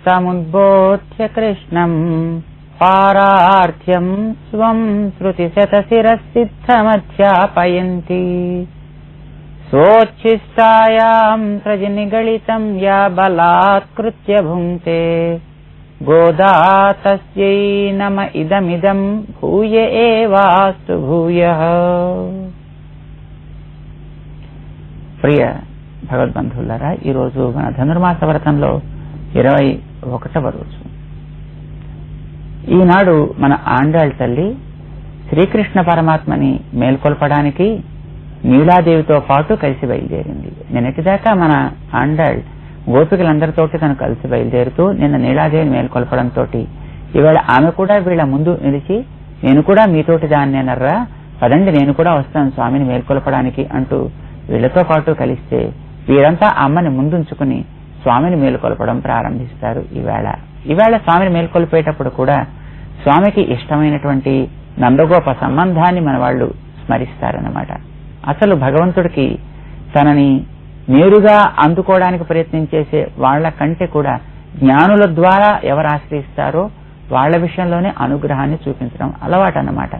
తముద్బోధ్య కృష్ణం పారార్థ్యం స్వం శృతిశతశిరసిద్ధమధ్యాపయంతి సోచ్ఛిష్టాయాం త్రజినిగళితం యా బలాత్కృత్య భుంక్తే గోదా తస్యై నమ ఇదమిదం భూయ ఏవాస్తు భూయః. ప్రియ భగవద్బంధువులారా, ఈరోజు మన ధనుర్మాస వ్రతంలో 21వ రోజు. ఈనాడు మన ఆండాళ్ తల్లి శ్రీకృష్ణ పరమాత్మని మేల్కొల్పడానికి నీలాదేవితో పాటు కలిసి బయలుదేరింది. నిన్నటిదాకా మన ఆండాళ్ గోపికలందరితోటి తను కలిసి బయలుదేరుతూ నిన్న నీలాదేవిని మేల్కొల్పడంతో ఈవేళ ఆమె కూడా వీళ్ళ ముందు నిలిచి నేను కూడా మీతోటి దాన్నేనర్రా, పదండి నేను కూడా వస్తాను స్వామిని మేల్కొల్పడానికి అంటూ వీళ్లతో పాటు కలిస్తే వీరంతా అమ్మని ముందుంచుకుని స్వామిని మేల్కొల్పడం ప్రారంభిస్తారు. ఈవేళ స్వామిని మేల్కొల్పేటప్పుడు కూడా స్వామికి ఇష్టమైనటువంటి నందగోప సంబంధాన్ని మన వాళ్ళు స్మరిస్తారన్నమాట. అసలు భగవంతుడికి తనని నేరుగా అందుకోవడానికి ప్రయత్నం చేసే వాళ్ల కంటే కూడా జ్ఞానుల ద్వారా ఎవరు ఆశ్రయిస్తారో వాళ్ల విషయంలోనే అనుగ్రహాన్ని చూపించడం అలవాటు అన్నమాట.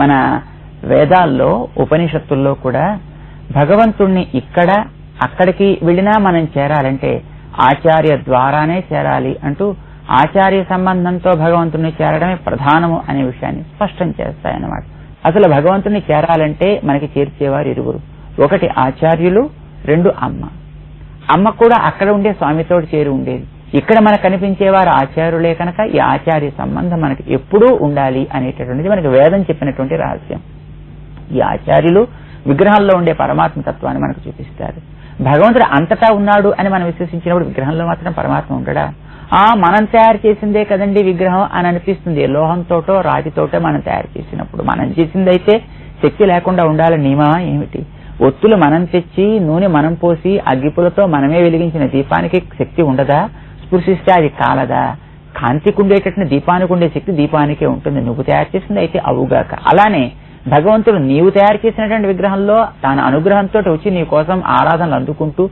మన వేదాల్లో ఉపనిషత్తుల్లో కూడా భగవంతుణ్ణి ఇక్కడ అక్కడికి వెళ్ళినా మనం చేరాలంటే ఆచార్య ద్వారానే చేరాలి అంటూ ఆచార్య సంబంధంతో భగవంతుణ్ణి చేరడమే ప్రధానము అనే విషయాన్ని స్పష్టం చేస్తాయన్నమాట. అసలు భగవంతుణ్ణి చేరాలంటే మనకి చేర్చేవారు ఇరువురు, ఒకటి ఆచార్యులు, రెండు అమ్మ కూడా అక్కడ ఉండే స్వామితో చేరి ఉండేది. ఇక్కడ మనకు కనిపించేవారు ఆచార్యులే కనుక ఈ ఆచార్య సంబంధం మనకి ఎప్పుడూ ఉండాలి అనేటటువంటిది మనకి వేదం చెప్పినటువంటి రహస్యం. ఈ ఆచార్యులు విగ్రహంలో ఉండే పరమాత్మ తత్వాన్ని మనకు చూపిస్తారు. భగవంతుడు అంతటా ఉన్నాడు అని మనం విశ్వసించినప్పుడు విగ్రహంలో మాత్రం పరమాత్మ ఉండడా? మనం తయారు చేసిందే కదండి విగ్రహం అని అనిపిస్తుంది. లోహంతోటో రాతితోటో మనం తయారు చేసినప్పుడు మనం చేసిందైతే శక్తి లేకుండా ఉండాలని నియమమా ఏమిటి? ఒత్తులు మనం తెచ్చి నూనె మనం పోసి అగ్గిపులతో మనమే వెలిగించిన దీపానికి శక్తి ఉండదా? స్పృశిస్తే అది కాలదా? కాంతికి ఉండేటట్టు దీపానికి ఉండే శక్తి దీపానికే ఉంటుంది. నువ్వు తయారు చేసింది అయితే అవుగాక. అలానే భగవంతుడు నీవు తయారు చేసినటువంటి విగ్రహంలో తన అనుగ్రహంతో వచ్చి నీ కోసం ఆరాధనలు అందుకుంటూ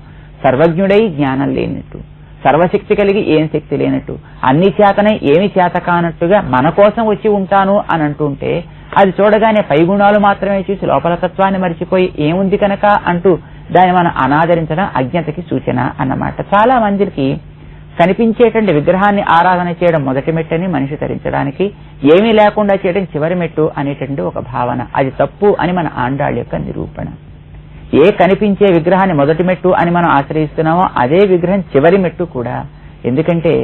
సర్వజ్ఞుడై జ్ఞానం లేనట్టు, సర్వశక్తి కలిగి ఏం శక్తి లేనట్టు, అన్ని చేతనై ఏమి చేత కానట్టుగా మన కోసం వచ్చి ఉంటాను అని అంటుంటే అది చూడగానే పైగుణాలు మాత్రమే చూసి లోపల తత్వాన్ని మరిచిపోయి ఏముంది కనుక అంటూ దాన్ని మనం అనాదరించడం అజ్ఞతకి సూచన అన్నమాట. చాలా మందికి కనిపించేటువంటి విగ్రహాన్ని ఆరాధన చేయడం మొదటి మెట్టని మనిషి ధరించడానికి, ఏమీ లేకుండా చేయడం చివరి మెట్టు అనేటువంటి ఒక భావన. అది తప్పు అని మన ఆండాళ్ యొక్క నిరూపణ. ఏ కనిపించే విగ్రహాన్ని మొదటి మెట్టు అని మనం ఆశ్రయిస్తున్నామో అదే విగ్రహం చివరి మెట్టు కూడా. ఎందుకంటే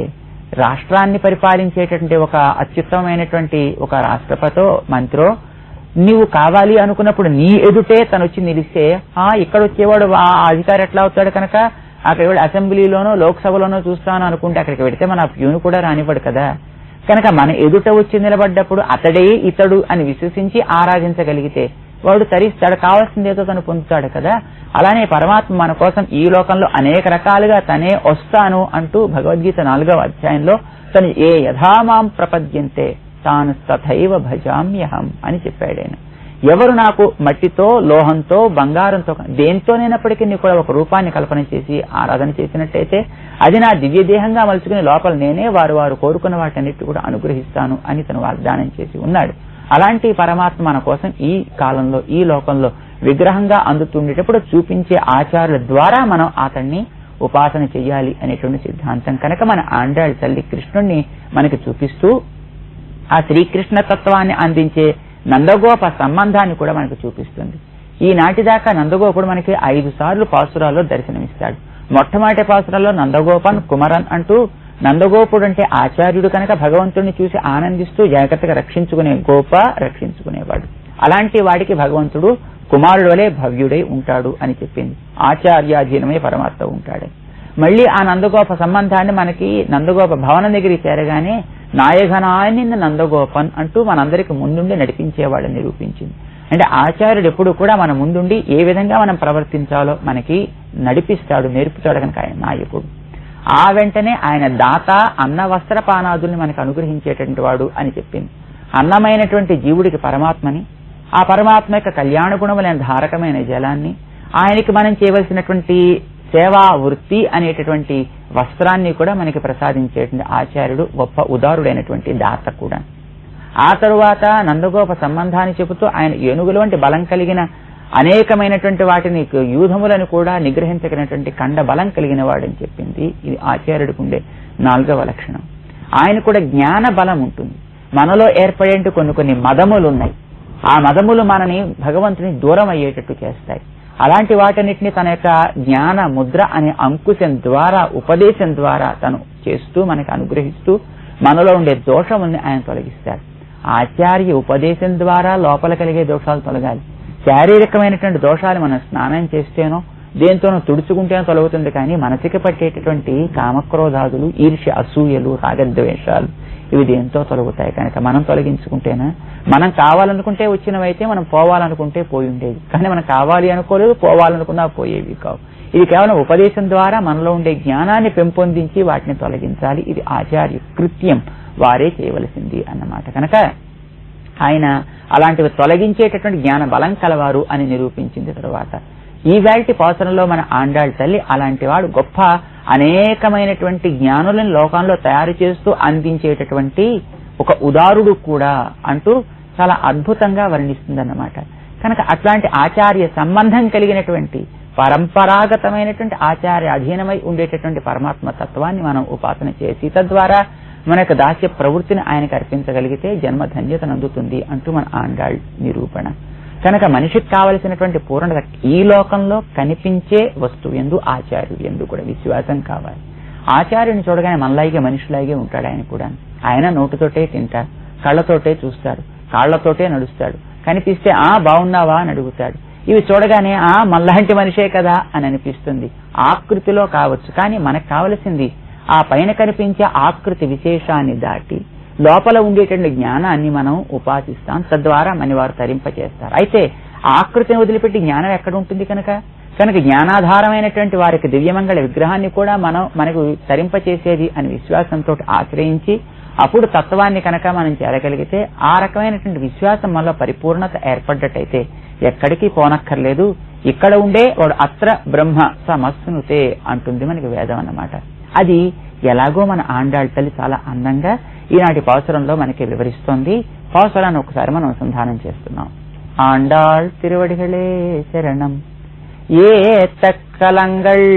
రాష్ట్రాన్ని పరిపాలించేటటువంటి ఒక అత్యుత్తమైనటువంటి ఒక రాష్ట్రపతో మంత్రో నీవు కావాలి అనుకున్నప్పుడు నీ ఎదుటే తను వచ్చి నిలిస్తే ఇక్కడ వచ్చేవాడు ఆ అధికారి ఎట్లా అవుతాడు కనుక అక్కడ అసెంబ్లీలోనో లోక్సభలోనో చూస్తాను అనుకుంటే అక్కడికి వెడితే మన ప్యూను కూడా రానివ్వడు కదా. కనుక మన ఎదుట వచ్చి నిలబడ్డప్పుడు అతడే ఇతడు అని విశ్వసించి ఆరాధించగలిగితే వాడు తరిస్తాడు, కావాల్సిందేదో తను పొందుతాడు కదా. అలానే పరమాత్మ మన కోసం ఈ లోకంలో అనేక రకాలుగా తనే వస్తాను అంటూ భగవద్గీత 4వ అధ్యాయంలో తను ఏ యథామాం ప్రపద్యంతే తాను తథైవ భజామ్యహం అని చెప్పాడాయన. ఎవరు నాకు మట్టితో, లోహంతో, బంగారంతో, దేంతోనైనప్పటికీ కూడా ఒక రూపాన్ని కల్పన చేసి ఆరాధన చేసినట్టయితే అది నా దివ్య దేహంగా మలుచుకుని లోపల నేనే వారు కోరుకున్న వాటన్నిటి కూడా అనుగ్రహిస్తాను అని తను వాగ్దానం చేసి ఉన్నాడు. అలాంటి పరమాత్మ మన కోసం ఈ కాలంలో ఈ లోకంలో విగ్రహంగా అందుతుండేటప్పుడు చూపించే ఆచారాల ద్వారా మనం అతన్ని ఉపాసన చెయ్యాలి అనేటువంటి సిద్ధాంతం కనుక మన ఆండాళ్ తల్లి కృష్ణుణ్ణి మనకి చూపిస్తూ ఆ శ్రీకృష్ణ తత్వాన్ని అందించే నందగోప సంబంధాన్ని కూడా మనకు చూపిస్తుంది. ఈనాటిదాకా నందగోపుడు మనకి 5 సార్లు పాసురాల్లో దర్శనమిస్తాడు. మొట్టమొదటి పాసురాల్లో నందగోపన్ కుమరన్ అంటూ, నందగోపుడు అంటే ఆచార్యుడు కనుక భగవంతుడిని చూసి ఆనందిస్తూ జాగ్రత్తగా రక్షించుకునే గోప, రక్షించుకునేవాడు. అలాంటి వాడికి భగవంతుడు కుమారుడు వలె భవ్యుడై ఉంటాడు అని చెప్పింది. ఆచార్యాధీనమై పరమాత్మ ఉంటాడు. మళ్లీ ఆ నందగోప సంబంధాన్ని మనకి నందగోప భవనం దగ్గరికి చేరగానే నాయఘనాన్ని నందగోపన్ అంటూ మనందరికి ముందుండి నడిపించేవాళ్ళని నిరూపించింది. అంటే ఆచార్యుడు ఎప్పుడు కూడా మన ముందుండి ఏ విధంగా మనం ప్రవర్తించాలో మనకి నడిపిస్తాడు, నేర్పుతాడు కనుక ఆయన నాయకుడు. ఆ వెంటనే ఆయన దాత, అన్న వస్త్ర పానాదుల్ని మనకు అనుగ్రహించేటువంటి వాడు అని చెప్పింది. అన్నమైనటువంటి జీవుడికి పరమాత్మని, ఆ పరమాత్మ యొక్క కళ్యాణ గుణములైన ధారకమైన జలాన్ని, ఆయనకి మనం చేయవలసినటువంటి సేవా వృత్తి అనేటటువంటి వస్త్రాన్ని కూడా మనకి ప్రసాదించేటువంటి ఆచార్యుడు, గొప్ప ఉదారుడైనటువంటి దాత కూడా. ఆ తరువాత నందగోప సంబంధాన్ని చెబుతూ ఆయన ఏనుగుల వంటి బలం కలిగిన అనేకమైనటువంటి వాటిని యూధములను కూడా నిగ్రహించగలిగినటువంటి కండ బలం కలిగిన వాడని చెప్పింది. ఇది ఆచార్యుడికి ఉండే 4వ లక్షణం. ఆయన కూడా జ్ఞాన బలం ఉంటుంది. మనలో ఏర్పడే కొన్ని మదములు ఉన్నాయి. ఆ మదములు మనని భగవంతుని దూరం అయ్యేటట్టు చేస్తాయి. అలాంటి వాటన్నిటిని తన యొక్క జ్ఞాన ముద్ర అనే అంకుశం ద్వారా, ఉపదేశం ద్వారా తను చేస్తూ మనకి అనుగ్రహిస్తూ మనలో ఉండే దోషముల్ని ఆయన తొలగిస్తాడు. ఆచార్య ఉపదేశం ద్వారా లోపల కలిగే దోషాలు తొలగాలి. శారీరకమైనటువంటి దోషాలు మనం స్నానం చేస్తేనో దేంతోనో తుడుచుకుంటేనో తొలగుతుంది. కానీ మనసుకి పట్టేటటువంటి కామక్రోధాదులు, ఈర్ష్య, అసూయలు, రాగద్వేషాలు ఇవి దేంతో తొలగుతాయి. కనుక మనం తొలగించుకుంటేనా, మనం కావాలనుకుంటే వచ్చినవైతే మనం పోవాలనుకుంటే పోయి ఉండేది. కానీ మనం కావాలి అనుకోలేదు, పోవాలనుకున్నా పోయేవి కావు. ఇది కేవలం ఉపదేశం ద్వారా మనలో ఉండే జ్ఞానాన్ని పెంపొందించి వాటిని తొలగించాలి. ఇది ఆచార్య కృత్యం, వారే చేయవలసింది అన్నమాట. కనుక ఆయన అలాంటివి తొలగించేటటువంటి జ్ఞాన బలం కలవారు అని నిరూపించింది. తరువాత ఈ వేల్టి పాసనలో మన ఆండాళ్ తల్లి అలాంటి వాడు, గొప్ప అనేకమైనటువంటి జ్ఞానులను లోకంలో తయారు చేస్తూ అందించేటటువంటి ఒక ఉదారుడు కూడా అంటూ చాలా అద్భుతంగా వర్ణిస్తుందన్నమాట. కనుక అట్లాంటి ఆచార్య సంబంధం కలిగినటువంటి పరంపరాగతమైనటువంటి ఆచార్య అధీనమై ఉండేటటువంటి పరమాత్మ తత్వాన్ని మనం ఉపాసన చేసి తద్వారా మన యొక్క దాస్య ప్రవృత్తిని ఆయనకు అర్పించగలిగితే జన్మధన్యతను అందుతుంది అంటూ మన ఆండాళ్ నిరూపణ. కనుక మనిషికి కావలసినటువంటి పూర్ణత ఈ లోకంలో కనిపించే వస్తువు ఎందు, ఆచార్యుడు ఎందు కూడా విశ్వాసం కావాలి. ఆచార్యుని చూడగానే మనలాగే మనిషిలాగే ఉంటాడు ఆయన కూడా. ఆయన నోటితోటే తింటాడు, కళ్ళతోటే చూస్తాడు, కాళ్లతోటే నడుస్తాడు. కనిపిస్తే బాగున్నావా అని అడుగుతాడు. ఇవి చూడగానే మనలాంటి మనిషే కదా అని అనిపిస్తుంది. ఆకృతిలో కావచ్చు, కానీ మనకు కావలసింది ఆ పైన కనిపించే ఆకృతి విశేషాన్ని దాటి లోపల ఉండేటువంటి జ్ఞానాన్ని మనం ఉపాసిస్తాం. తద్వారా మన వారు తరింపచేస్తారు. అయితే ఆకృతిని వదిలిపెట్టి జ్ఞానం ఎక్కడ ఉంటుంది? కనుక జ్ఞానాధారమైనటువంటి వారికి దివ్యమంగళ విగ్రహాన్ని కూడా మనకు తరింపచేసేది అని విశ్వాసంతో ఆశ్రయించి అప్పుడు తత్వాన్ని కనుక మనం చేరగలిగితే ఆ రకమైనటువంటి విశ్వాసం మనలో పరిపూర్ణత ఏర్పడ్డట్టయితే ఎక్కడికి పోనక్కర్లేదు. ఇక్కడ ఉండే వాడు అత్ర బ్రహ్మ సమస్నుతే అంటుంది మనకి వేదం అన్నమాట. అది ఎలాగో మన ఆండాళ్ తల్లి చాలా అందంగా ఈనాటి పాసురంలో మనకి వివరిస్తోంది. పాసురాన్ని ఒకసారి మనం అనుసంధానం చేస్తున్నాం. ఆండాళ్ తిరువడిகளே శరణం. ఏ తక్కలంగళ్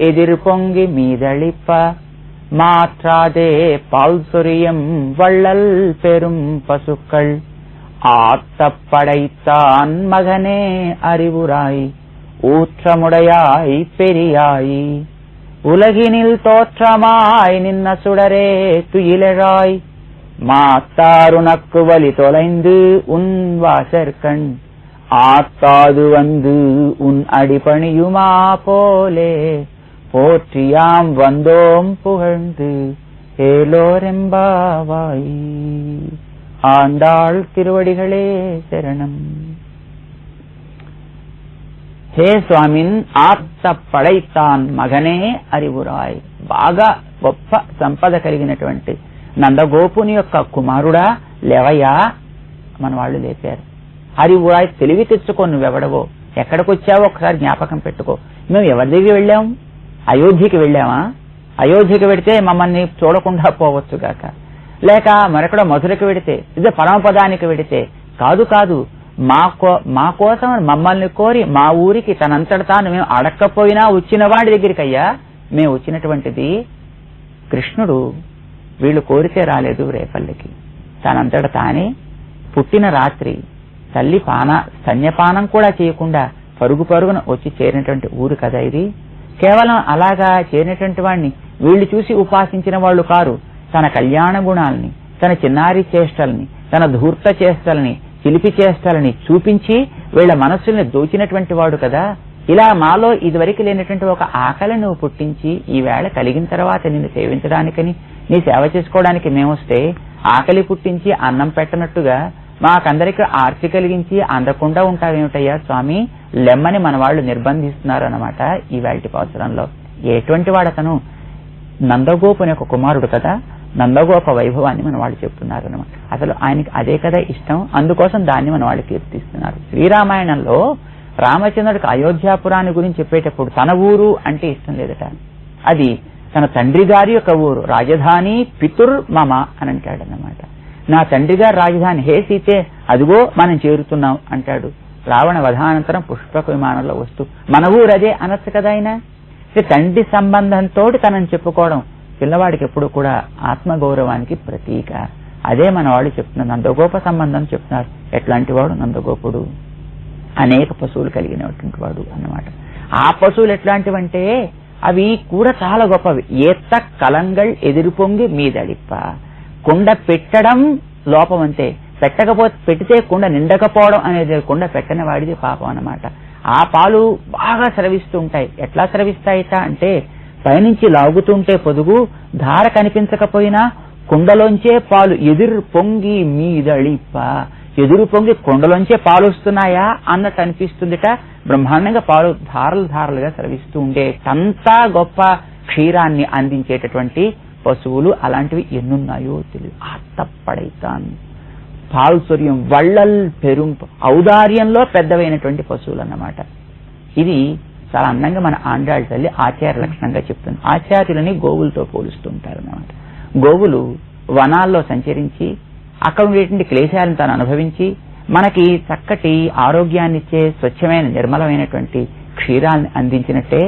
ఎదిరు పొంగి మీదళిప్ప மாற்றாதே பால் சொரியம் வள்ளல் பெரும் பசுக்கள் ஆத்தப் படைத்தான் மகனே அறிவுராய் ஊற்றமுடையாய் பெரியாய் உலகினில் தோற்றமாய் நின்ன சுடரே துயிலழாய் மாத்தாருனக்கு வழி தொலைந்து உன் வாசற்கண் ஆத்தாது வந்து உன் அடிபணியுமா போலே போற்றியாம் வந்தோம் புகழ்ந்து ஏலோரெம்பாவாய். ఆండాళ్ తిరువడిகளே శరణం. హే స్వామిన్ ఆత్త పడైతాన్ మగనే అరివురాయ్. బాగా గొప్ప సంపద కలిగినటువంటి నందగోపుని యొక్క కుమారుడా లేవయ్యా. మన వాళ్ళు లేపారు. అరివురాయ్ తెలివి తెచ్చుకో, నువ్వెవడవో, ఎక్కడికొచ్చావో ఒకసారి జ్ఞాపకం పెట్టుకో. మేము ఎవరి దగ్గర వెళ్ళాం? అయోధ్యకి వెళ్ళామా? అయోధ్యకి వెడితే మమ్మల్ని చూడకుండా పోవచ్చుగాక, లేక మరొకడో మధురకు వెడితే, ఇదే పరమపదానికి వెడితే కాదు మా కోసం మమ్మల్ని కోరి మా ఊరికి తనంతట తాను మేము అడక్కపోయినా వచ్చిన వాడి దగ్గరికి అయ్యా మేము వచ్చినటువంటిది. కృష్ణుడు వీళ్ళు కోరితే రాలేదు రేపల్లికి. తనంతట తానే పుట్టిన రాత్రి తల్లి స్తన్యపానం కూడా చేయకుండా పరుగున వచ్చి చేరినటువంటి ఊరు కదా ఇది. కేవలం అలాగా చేరినటువంటి వాడిని వీళ్ళు చూసి ఉపాసించిన వాళ్ళు కారు. తన కళ్యాణ గుణాలని, తన చిన్నారి చేష్టల్ని, తన ధూర్త చేష్టల్ని, చిలిపి చేష్టల్ని చూపించి వీళ్ల మనస్సుల్ని దోచినటువంటి వాడు కదా. ఇలా మాలో ఇదివరకు లేనటువంటి ఒక ఆకలి నువ్వు పుట్టించి ఈవేళ కలిగిన తర్వాత నిన్ను సేవించడానికని, నీ సేవ చేసుకోవడానికి మేమొస్తే ఆకలి పుట్టించి అన్నం పెట్టనట్టుగా మాకందరికి ఆర్తి కలిగించి అందకుండా ఉంటావేమిటయ్యా స్వామి, లెమ్మని మన వాళ్ళు నిర్బంధిస్తున్నారు అన్నమాట ఈ వేల్టి పాసురంలో. ఎటువంటి వాడతను? నందగోపుని యొక్క కుమారుడు కదా. నందగోప వైభవాన్ని మన వాళ్ళు చెప్తున్నారు అన్నమాట. అసలు ఆయనకి అదే కదా ఇష్టం, అందుకోసం దాన్ని మన వాళ్ళు కీర్తిస్తున్నారు. శ్రీరామాయణంలో రామచంద్రుడికి అయోధ్యాపురాన్ని గురించి చెప్పేటప్పుడు తన ఊరు అంటే ఇష్టం లేదట. అది తన తండ్రి గారి యొక్క ఊరు రాజధాని పితుర్ మమ అని అంటాడన్నమాట. నా తండ్రి గారి రాజధాని హే సీతే అదిగో మనం చేరుతున్నాం అంటాడు. రావణ వధానంతరం పుష్పక విమానంలో వస్తూ మన ఊరు అదే అనొచ్చు కదా ఆయన. తండ్రి సంబంధంతో తనని చెప్పుకోవడం పిల్లవాడికి ఎప్పుడు కూడా ఆత్మగౌరవానికి ప్రతీక. అదే మన వాళ్ళు చెప్తున్నారు. నందగోప సంబంధం చెప్తున్నారు. ఎట్లాంటి వాడు నందగోపుడు, అనేక పశువులు కలిగినటువంటి వాడు అన్నమాట. ఆ పశువులు ఎట్లాంటివంటే అవి కూడా చాలా గొప్పవి. ఏత్త కలంగల్ ఎదురు పొంగి మీదడిప్ప. కుండ పెట్టడం లోపం అంతే, పెట్టకపోతే పెడితే కుండ నిండకపోవడం అనేది కుండ పెట్టని వాడిది పాపం అన్నమాట. ఆ పాలు బాగా స్రవిస్తూ ఉంటాయి. ఎట్లా స్రవిస్తాయిట అంటే పైనుంచి లాగుతుంటే పొదుగు ధార కనిపించకపోయినా కుండలోంచే పాలు ఎదురు పొంగి మీదడిప్ప. ఎదురు పొంగి కుండలోంచే పాలు వస్తున్నాయా అన్నట్టు అనిపిస్తుందిట. బ్రహ్మాండంగా పాలు ధారలు ధారలుగా స్రవిస్తూ ఉండేటంతా గొప్ప క్షీరాన్ని అందించేటటువంటి పశువులు అలాంటివి ఎన్నున్నాయో తెలియదు. ఆత్తపడైతాన్ పాల్సొరియం వళ్ళల్ పెరుం ఔదార్యంలో పెద్దవైనటువంటి పశువులు అన్నమాట. ఇది చాలా అందంగా మన ఆండాళ్ళ తల్లి ఆచార్య లక్షణంగా చెప్తుంది. ఆచార్యులని గోవులతో పోలుస్తుంటారు అన్నమాట. గోవులు వనాల్లో సంచరించి అక్కడ ఉండేటువంటి క్లేశాలను తాను అనుభవించి మనకి చక్కటి ఆరోగ్యాన్నిచ్చే స్వచ్ఛమైన నిర్మలమైనటువంటి క్షీరాన్ని అందించినట్టే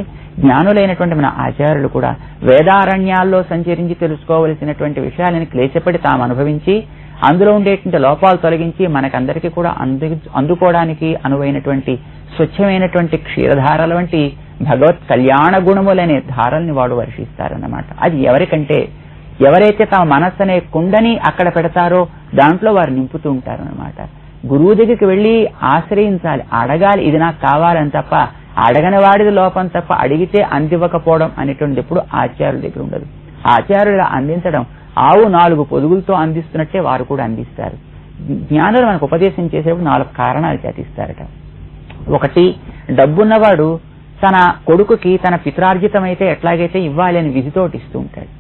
జ్ఞానులైనటువంటి మన ఆచార్యులు కూడా వేదారణ్యాల్లో సంచరించి తెలుసుకోవలసినటువంటి విషయాలను క్లేశపడి తాము అనుభవించి అందులో ఉండేటువంటి లోపాలు తొలగించి మనకందరికీ కూడా అందుకోవడానికి అనువైనటువంటి స్వచ్ఛమైనటువంటి క్షీరధారల వంటి భగవత్ కళ్యాణ గుణములనే ధారల్ని వాడు వర్షిస్తారన్నమాట. అది ఎవరికంటే ఎవరైతే తమ మనస్సు అనే కుండని అక్కడ పెడతారో దాంట్లో వారు నింపుతూ ఉంటారన్నమాట. గురువు దగ్గరికి వెళ్లి ఆశ్రయించాలి, అడగాలి, ఇది నాకు కావాలని తప్ప అడగని వాడిది లోపం తప్ప అడిగితే అందివ్వకపోవడం అనేటువంటిది ఎప్పుడు ఆచార్యుల దగ్గర ఉండదు. ఆచార్యులు అందించడం ఆవు 4 పొదుగులతో అందిస్తున్నట్టే వారు కూడా అందిస్తారు. జ్ఞానులు మనకు ఉపదేశం చేసేప్పుడు 4 కారణాలు చేతిస్తారట. ఒకటి, డబ్బున్నవాడు తన కొడుకుకి తన పిత్రార్జితమైతే ఎట్లాగైతే ఇవ్వాలి అని విధితోటి ఇస్తూ ఉంటాడు.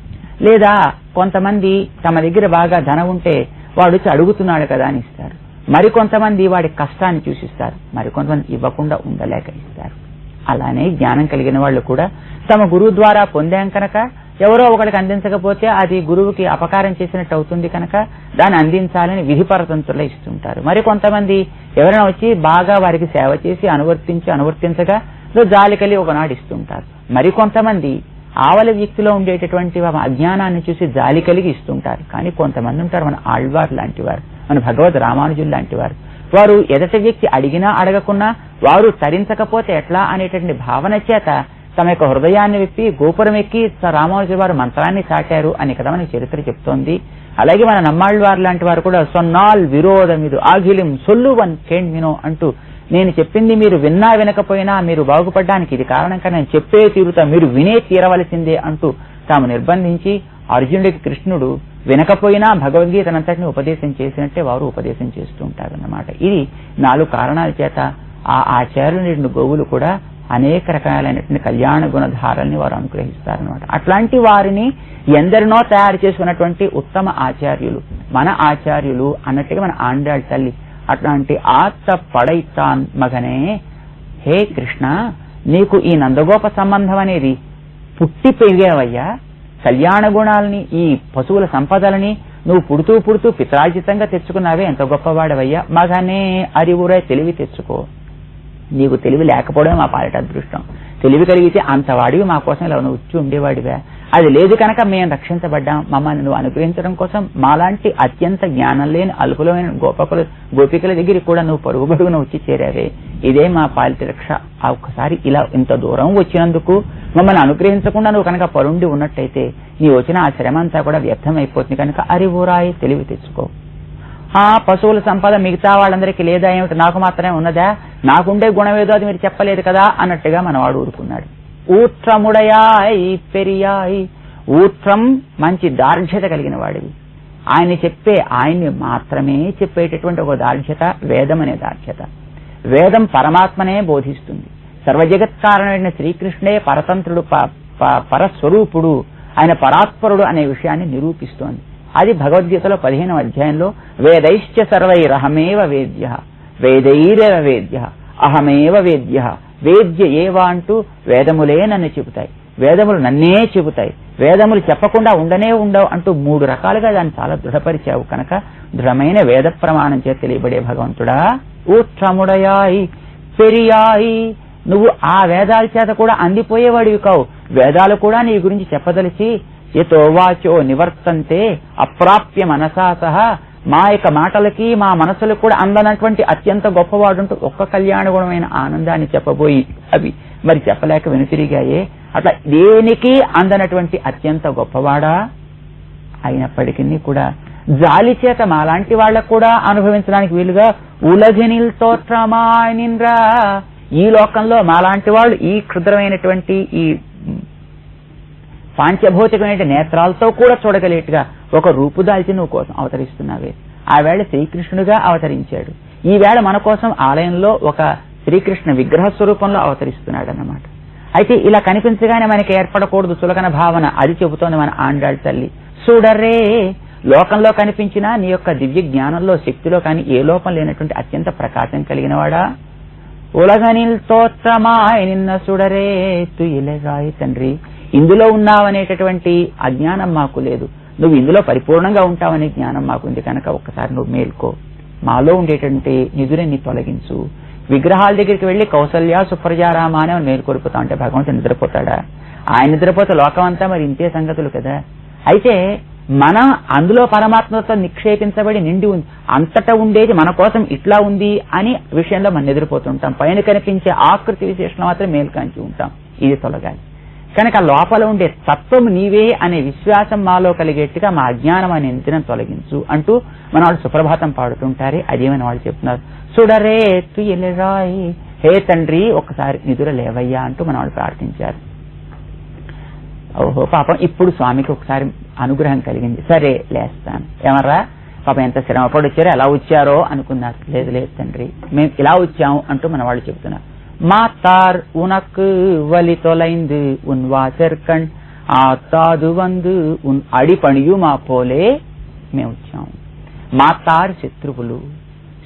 లేదా కొంతమంది తమ దగ్గర బాగా ధనం ఉంటే వాడు వచ్చి అడుగుతున్నాడు కదా అని ఇస్తారు. మరికొంతమంది వాడి కష్టాన్ని చూసిస్తారు, మరికొంతమంది ఇవ్వకుండా ఉండలేక ఇస్తారు. అలానే జ్ఞానం కలిగిన వాళ్ళు కూడా తమ గురువు ద్వారా పొందాం కనుక ఎవరో ఒకరికి అందించకపోతే అది గురువుకి అపకారం చేసినట్టు అవుతుంది కనుక దాన్ని అందించాలని విధిపరతంతుల్లో ఇస్తుంటారు. మరికొంతమంది ఎవరైనా వచ్చి బాగా వారికి సేవ చేసి అనువర్తించగా జాలి కలిగి ఒకనాడు ఇస్తుంటారు. మరికొంతమంది ఆవల వ్యక్తిలో ఉండేటటువంటి అజ్ఞానాన్ని చూసి జాలి కలిగి ఇస్తుంటారు. కానీ కొంతమంది ఉంటారు మన ఆళ్వార్ లాంటి వారు, మన భగవద్ రామానుజులు లాంటి వారు. వారు ఎదటి వ్యక్తి అడిగినా అడగకున్నా వారు తరించకపోతే ఎట్లా అనేటువంటి భావన చేత తమ యొక్క హృదయాన్ని విప్పి గోపురం ఎక్కి రామానుజు వారు మంత్రాన్ని చాటారు అని కదా మనకి చరిత్ర చెప్తోంది. అలాగే మన నమ్మాళ్వారు లాంటి వారు కూడా సొన్నాల్ విరోధమిదు ఆగిలిం సొల్లువన్ కేణ్మినో అంటూ నేను చెప్పింది మీరు విన్నా వినకపోయినా మీరు బాగుపడడానికి ఇది కారణం కానీ నేను చెప్పే తీరుతా, మీరు వినే తీరవలసిందే అంటూ తాము నిర్బంధించి అర్జునుడికి కృష్ణుడు వినకపోయినా భగవద్గీతనంతటిని ఉపదేశం చేసినట్టే వారు ఉపదేశం చేస్తూ ఉంటారన్నమాట. ఇది 4 కారణాల చేత ఆ ఆచార్యుని గోవులు కూడా అనేక రకాలైనటువంటి కళ్యాణ గుణధారాలని వారు అనుగ్రహిస్తారనమాట. అట్లాంటి వారిని ఎందరినో తయారు చేసుకున్నటువంటి ఉత్తమ ఆచార్యులు మన ఆచార్యులు అన్నట్టుగా మన ఆండాళ్ళ తల్లి అట్లాంటి ఆత్త పడైతాన్ మగనే హే కృష్ణ నీకు ఈ నందగోప సంబంధం అనేది పుట్టి పెరిగేవయ్యా. కళ్యాణ గుణాలని ఈ పశువుల సంపదలని నువ్వు పుడుతూ పుడుతూ పిత్రార్జితంగా తెచ్చుకున్నావే, ఎంత గొప్పవాడవయ్యా. మగనే అరివురై తెలివి తెచ్చుకో. నీకు తెలివి లేకపోవడమే మా పాలిట అదృష్టం. తెలివి కలిగితే అంతవాడివి మా కోసం ఇలా నువ్వు వచ్చి ఉండేవాడివే. అది లేదు కనుక మేము రక్షించబడ్డాం. మమ్మల్ని నువ్వు అనుగ్రహించడం కోసం మాలాంటి అత్యంత జ్ఞానం లేని అల్పులమైన గోపికల దగ్గరికి కూడా నువ్వు పరుగుబడుగున వచ్చి చేరావే. ఇదే మా పాలిట రక్ష. ఒక్కసారి ఇలా ఇంత దూరం వచ్చినందుకు మమ్మల్ని అనుగ్రహించకుండా నువ్వు కనుక పరుండి ఉన్నట్టయితే నీ వచ్చిన ఆ శ్రమ అంతా కూడా వ్యర్థమైపోతుంది. కనుక అరివురాయి తెలివి తెచ్చుకో. ఆ పశువుల సంపద మిగతా వాళ్ళందరికీ లేదా ఏమిటి, నాకు మాత్రమే ఉన్నదా, నాకుండే గుణమేదో అది మీరు చెప్పలేదు కదా అన్నట్టుగా మనవాడు ఊరుకున్నాడు. ఊత్రముడయాయ్ పెరియాయ్. ఊత్రం మంచి దార్ఢ్యత కలిగిన వాడివి. ఆయన్ని మాత్రమే చెప్పేటటువంటి ఒక దార్ఢ్యత వేదం అనే దార్ఢ్యత. వేదం పరమాత్మనే బోధిస్తుంది. సర్వజగత్కారణమైన శ్రీకృష్ణే పరతంత్రుడు, పరస్వరూపుడు, ఆయన పరాత్పరుడు అనే విషయాన్ని నిరూపిస్తోంది. అది భగవద్గీతలో 15వ అధ్యాయంలో వేదైశ్చ సర్వైరహమేవ వేద్య వేదైరేవ వేద్య అహమేవ వేద్య వేద్య ఏవ అంటూ వేదములే నన్ను చెబుతాయి. వేదములు నన్నే చెబుతాయి, వేదములు చెప్పకుండా ఉండనే ఉండవు అంటూ 3 రకాలుగా దాన్ని చాలా దృఢపరిచావు కనుక దృఢమైన వేద ప్రమాణం చేత తెలియబడే భగవంతుడా ఊற்றముడయాయి పెరియాయి, నువ్వు ఆ వేదాల చేత కూడా అందిపోయేవాడివి కావు, వేదాలు కూడా నీ గురించి చెప్పదలిచి యతో వాచో నివర్తంతే అప్రాప్య మనసా సహా, మా యొక్క మాటలకి మా మనసులకు కూడా అందనటువంటి అత్యంత గొప్పవాడుంటూ ఒక్క కళ్యాణ గుణమైన ఆనందాన్ని చెప్పబోయి అవి మరి చెప్పలేక వెనుతిరిగాయే, అట్లా దేనికి అందనటువంటి అత్యంత గొప్పవాడా అయినప్పటికీ కూడా జాలి చేత మాలాంటి వాళ్ళకు కూడా అనుభవించడానికి వీలుగా ఉలగినిల్ తోట్రమానిన్రా, ఈ లోకంలో మాలాంటి వాళ్ళు ఈ క్షుద్రమైనటువంటి ఈ పాంచభౌతికమైన నేత్రాలతో కూడా చూడగలిగేట్టుగా ఒక రూపుదాల్చి నువ్వు కోసం అవతరిస్తున్నావే. ఆ వేళ శ్రీకృష్ణుడిగా అవతరించాడు, ఈ వేళ మన కోసం ఆలయంలో ఒక శ్రీకృష్ణ విగ్రహ స్వరూపంలో అవతరిస్తున్నాడు అన్నమాట. అయితే ఇలా కనిపించగానే మనకి ఏర్పడకూడదు చులకన భావన, అది చెబుతోంది మన ఆండాళ్ తల్లి. చూడర్రే, లోకంలో కనిపించినా నీ యొక్క దివ్య జ్ఞానంలో శక్తిలో కానీ ఏ లోపం లేనటువంటి అత్యంత ప్రకాశం కలిగిన వాడా, ఉలగనిల్ తోత్రమాయ్ నిన్న సుడరే తుయిలరాయి తండ్రి, ఇందులో ఉన్నావనేటటువంటి అజ్ఞానం మాకు లేదు, నువ్వు ఇందులో పరిపూర్ణంగా ఉంటావనే జ్ఞానం మాకుంది కనుక ఒక్కసారి నువ్వు మేల్కో, మాలో ఉండేటువంటి నిధులని తొలగించు. విగ్రహాల దగ్గరికి వెళ్లి కౌసల్య సుప్రజారామ అని మేల్కొల్పుతా అంటే భగవంతుడు నిద్రపోతాడా? ఆయన నిద్రపోతే లోకం అంతా మరి ఇంతే సంగతులు కదా. అయితే మనం అందులో పరమాత్మతో నిక్షేపించబడి నిండి ఉంది, అంతటా ఉండేది మన కోసం ఇట్లా ఉంది అని విషయంలో మనం నిద్రపోతుంటాం, పైన కనిపించే ఆకృతి విశేషణ మాత్రం మేల్కాంచి ఉంటాం, ఇది తొలగాలి. కనుక లోపల ఉండే తత్వం నీవే అనే విశ్వాసం మాలో కలిగేట్టుగా మా అజ్ఞానం అనే నిద్రను తొలగించు అంటూ మన వాళ్ళు సుప్రభాతం పాడుతుంటారే, అదేమని వాళ్ళు చెప్తున్నారు. చూడరే తుయలరాయి, హే తండ్రి ఒక్కసారి నిదుర లేవయ్యా అంటూ మన వాళ్ళు ప్రార్థించారు. ఓహో పాపం ఇప్పుడు స్వామికి ఒకసారి అనుగ్రహం కలిగింది, సరే లేస్తాను. ఏమర్రా పాపం ఎంత శ్రమపడి వచ్చారో ఎలా వచ్చారో అనుకున్నారు. లేదు లేదు తండ్రి మేము ఇలా వచ్చాము అంటూ మన వాళ్ళు చెప్తున్నారు. மாத்தார் உனக்கு வலி தொலைந்து உன் வாசற்கண் ஆத்தாது வந்து உன் అడిపణియుమా పోలే మేము వచ్చాము. మాతార్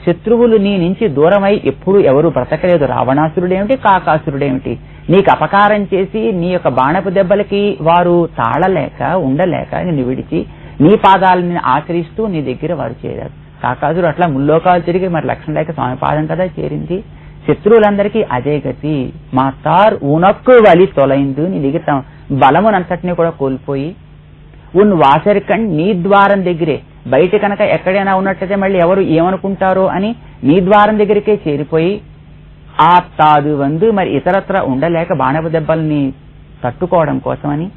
శత్రువులు నీ నుంచి దూరమై ఎప్పుడు ఎవరు బ్రతకలేదు. రావణాసురుడేమిటి, కాకాసురుడేమిటి, నీకు అపకారం చేసి నీ యొక్క బాణపు దెబ్బలకి వారు తాళలేక ఉండలేక నిన్ను విడిచి నీ పాదాలని ఆచరిస్తూ నీ దగ్గర వారు చేరారు. కాకాసురుడు అట్లా ముల్లోకాలు తిరిగి మరి లక్ష్యం లేక స్వామి పాదం కదా చేరింది. శత్రువులందరికీ అదే గతి. మాతార్ ఉనక్కు వలి తొలైందు, నీ దగ్గర బలమునంతటినీ కూడా కోల్పోయి ఉన్ వాసరికండ్ నీ ద్వారం దగ్గరే, బయట కనుక ఎక్కడైనా ఉన్నట్టయితే మళ్ళీ ఎవరు ఏమనుకుంటారో అని నీ ద్వారం దగ్గరికే చేరిపోయి ఆ తాదు వందు మరి ఇతరత్ర ఉండలేక బాణపు దెబ్బల్ని తట్టుకోవడం కోసమని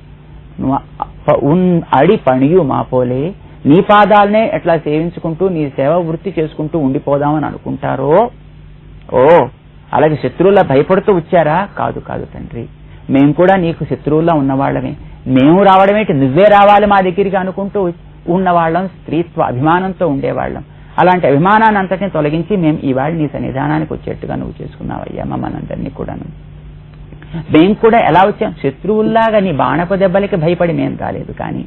ఉన్ అడి పణియు మా పోలే, నీ పాదాలనే ఎట్లా సేవించుకుంటూ నీ సేవ వృత్తి చేసుకుంటూ ఉండిపోదామని అనుకుంటారో. ఓ అలాగే శత్రువులా భయపడుతూ వచ్చారా? కాదు కాదు తండ్రి, మేము కూడా నీకు శత్రువుల్లా ఉన్నవాళ్ళమే, మేము రావడమేంటి నువ్వే రావాలి మా దగ్గరికి అనుకుంటూ ఉన్నవాళ్ళం, స్త్రీత్వ అభిమానంతో ఉండేవాళ్ళం. అలాంటి అభిమానాన్ని అంతటిని తొలగించి మేము ఈవేళ నీ సన్నిధానానికి వచ్చేట్టుగా నువ్వు చేసుకున్నావయ్యా మమ్మల్ని కూడాను. మేము కూడా ఎలా వచ్చాం, శత్రువుల్లాగా నీ బాణపు దెబ్బలకి భయపడి మేము రాలేదు, కానీ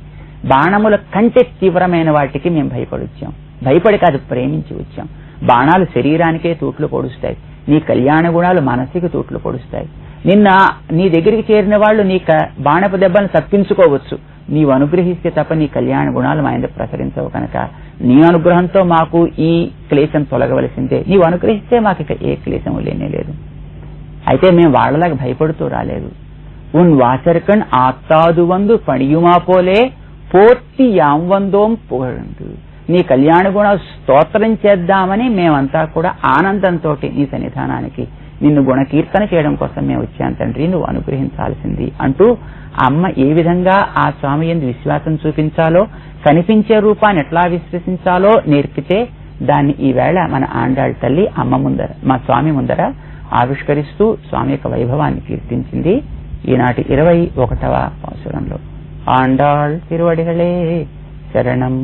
బాణముల కంటే తీవ్రమైన వాటికి మేము భయపడి వచ్చాం. భయపడి కాదు, ప్రేమించి వచ్చాం. బాణాలు శరీరానికే తూట్లు పొడుస్తాయి, నీ కళ్యాణ గుణాలు మనస్సుకి తూట్లు పొడుస్తాయి. నిన్న నీ దగ్గరికి చేరిన వాళ్ళు నీ బాణపు దెబ్బలను తప్పించుకోవచ్చు, నీవు అనుగ్రహిస్తే తప్ప నీ కళ్యాణ గుణాలు మా మీద ప్రసరించవు కనుక నీ అనుగ్రహంతో మాకు ఈ క్లేశం తొలగవలసిందే. నీవు అనుగ్రహిస్తే మాకు ఇక ఏ క్లేశము లేనే లేదు. అయితే మేము వాళ్లలాగా భయపడుతూ రాలేదు. ఉన్ వాసరికణ్ ఆత్తాదు వందు పణియుమా పోలే పోర్తి యాంవందోం పుగండు, నీ కళ్యాణ గుణ స్తోత్రం చేద్దామని మేమంతా కూడా ఆనందంతో నీ సన్నిధానానికి నిన్ను గుణకీర్తన చేయడం కోసం మేము వచ్చాం తండ్రి, నువ్వు అనుగ్రహించాల్సింది అంటూ అమ్మ ఏ విధంగా ఆ స్వామి యందు విశ్వాసం చూపించాలో, కనిపించే రూపాన్ని ఎట్లా విశ్వసించాలో నేర్పితే దాన్ని ఈవేళ మన ఆండాళ్ తల్లి అమ్మ ముందర మా స్వామి ముందర ఆవిష్కరిస్తూ స్వామి యొక్క వైభవాన్ని కీర్తించింది. ఈనాటి 21వ పాసురంలో ఆండాళ్ తిరువడిగళే శరణం.